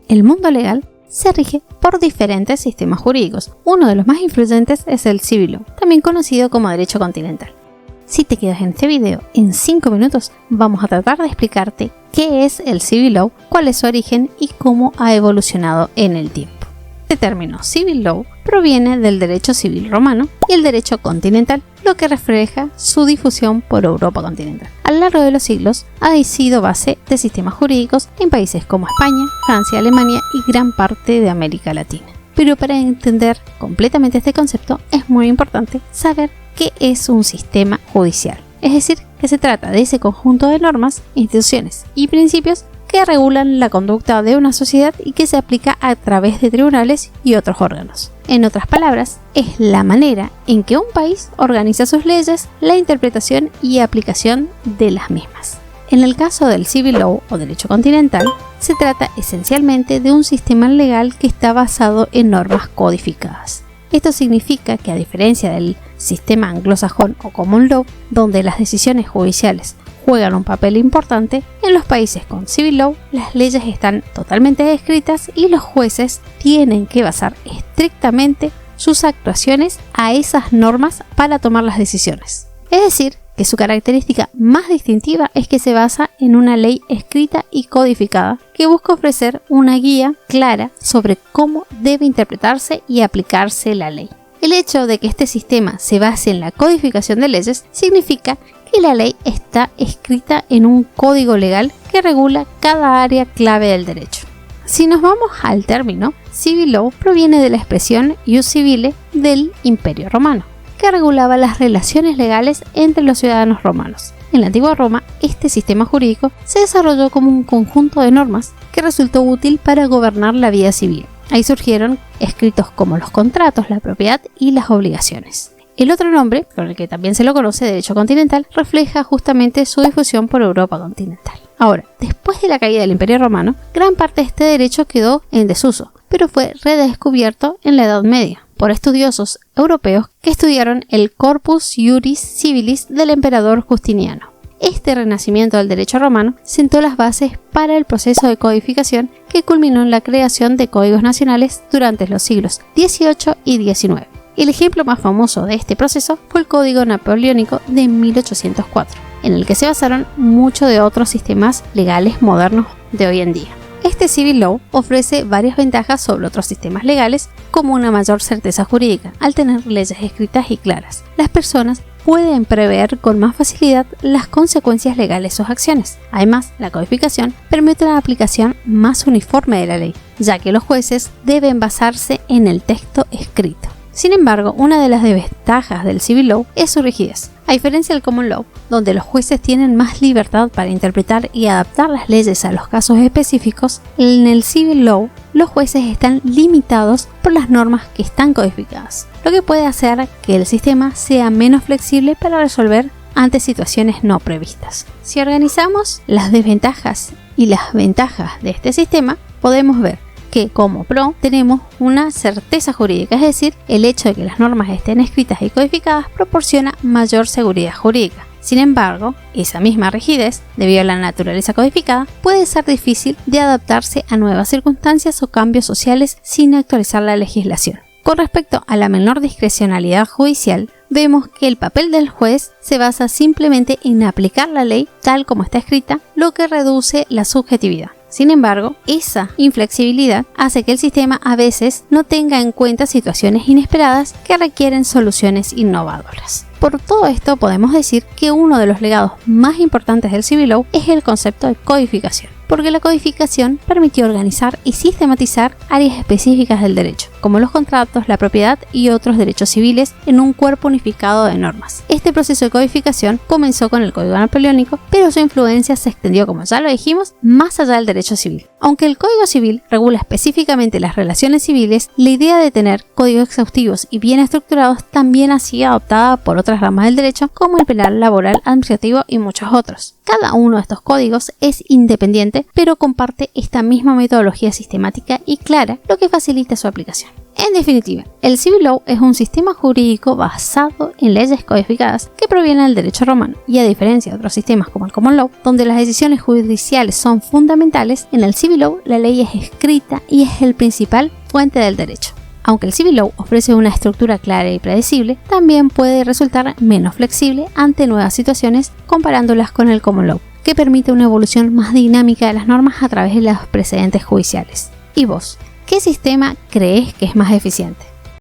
El mundo legal se rige por diferentes sistemas jurídicos. Uno de los más influyentes es el Civil Law, también conocido como derecho continental. Si te quedas en este video, en 5 minutos vamos a tratar de explicarte qué es el Civil Law, cuál es su origen y cómo ha evolucionado en el tiempo. Este término Civil Law proviene del derecho civil romano y el derecho continental, lo que refleja su difusión por Europa continental. A lo largo de los siglos ha sido base de sistemas jurídicos en países como España, Francia, Alemania y gran parte de América Latina. Pero para entender completamente este concepto es muy importante saber qué es un sistema judicial. Es decir, que se trata de ese conjunto de normas, instituciones y principios que regulan la conducta de una sociedad y que se aplica a través de tribunales y otros órganos. En otras palabras, es la manera en que un país organiza sus leyes, la interpretación y aplicación de las mismas. En el caso del Civil Law o derecho continental, se trata esencialmente de un sistema legal que está basado en normas codificadas. Esto significa que, a diferencia del sistema anglosajón o Common Law, donde las decisiones judiciales juegan un papel importante, en los países con Civil Law las leyes están totalmente escritas y los jueces tienen que basar estrictamente sus actuaciones a esas normas para tomar las decisiones. Es decir, que su característica más distintiva es que se basa en una ley escrita y codificada que busca ofrecer una guía clara sobre cómo debe interpretarse y aplicarse la ley. El hecho de que este sistema se base en la codificación de leyes significa que la ley está escrita en un código legal que regula cada área clave del derecho. Si nos vamos al término, Civil Law proviene de la expresión ius civile del Imperio Romano, que regulaba las relaciones legales entre los ciudadanos romanos. En la antigua Roma, este sistema jurídico se desarrolló como un conjunto de normas que resultó útil para gobernar la vida civil. Ahí surgieron escritos como los contratos, la propiedad y las obligaciones. El otro nombre, con el que también se lo conoce, derecho continental, refleja justamente su difusión por Europa continental. Ahora, después de la caída del Imperio Romano, gran parte de este derecho quedó en desuso, pero fue redescubierto en la Edad Media por estudiosos europeos que estudiaron el Corpus Juris Civilis del emperador Justiniano. Este renacimiento del derecho romano sentó las bases para el proceso de codificación que culminó en la creación de códigos nacionales durante los siglos XVIII y XIX. El ejemplo más famoso de este proceso fue el Código Napoleónico de 1804, en el que se basaron muchos de otros sistemas legales modernos de hoy en día. Este Civil Law ofrece varias ventajas sobre otros sistemas legales, como una mayor certeza jurídica, al tener leyes escritas y claras. Las personas pueden prever con más facilidad las consecuencias legales de sus acciones. Además, la codificación permite una aplicación más uniforme de la ley, ya que los jueces deben basarse en el texto escrito. Sin embargo, una de las desventajas del Civil Law es su rigidez. A diferencia del Common Law, donde los jueces tienen más libertad para interpretar y adaptar las leyes a los casos específicos, en el Civil Law los jueces están limitados por las normas que están codificadas, lo que puede hacer que el sistema sea menos flexible para resolver ante situaciones no previstas. Si organizamos las desventajas y las ventajas de este sistema, podemos ver que como pro tenemos una certeza jurídica, es decir, el hecho de que las normas estén escritas y codificadas proporciona mayor seguridad jurídica. Sin embargo, esa misma rigidez, debido a la naturaleza codificada, puede ser difícil de adaptarse a nuevas circunstancias o cambios sociales sin actualizar la legislación. Con respecto a la menor discrecionalidad judicial, vemos que el papel del juez se basa simplemente en aplicar la ley tal como está escrita, lo que reduce la subjetividad. Sin embargo, esa inflexibilidad hace que el sistema a veces no tenga en cuenta situaciones inesperadas que requieren soluciones innovadoras. Por todo esto podemos decir que uno de los legados más importantes del Civil Law es el concepto de codificación, porque la codificación permitió organizar y sistematizar áreas específicas del derecho, como los contratos, la propiedad y otros derechos civiles en un cuerpo unificado de normas. Este proceso de codificación comenzó con el Código Napoleónico, pero su influencia se extendió, como ya lo dijimos, más allá del derecho civil. Aunque el Código Civil regula específicamente las relaciones civiles, la idea de tener códigos exhaustivos y bien estructurados también ha sido adoptada por otras ramas del derecho, como el penal, laboral, administrativo y muchos otros. Cada uno de estos códigos es independiente, pero comparte esta misma metodología sistemática y clara, lo que facilita su aplicación. En definitiva, el civil law es un sistema jurídico basado en leyes codificadas que provienen del derecho romano, y a diferencia de otros sistemas como el common law, donde las decisiones judiciales son fundamentales, en el civil law la ley es escrita y es el principal fuente del derecho. Aunque el civil law ofrece una estructura clara y predecible, también puede resultar menos flexible ante nuevas situaciones comparándolas con el common law, que permite una evolución más dinámica de las normas a través de los precedentes judiciales. ¿Y vos? ¿Qué sistema crees que es más eficiente?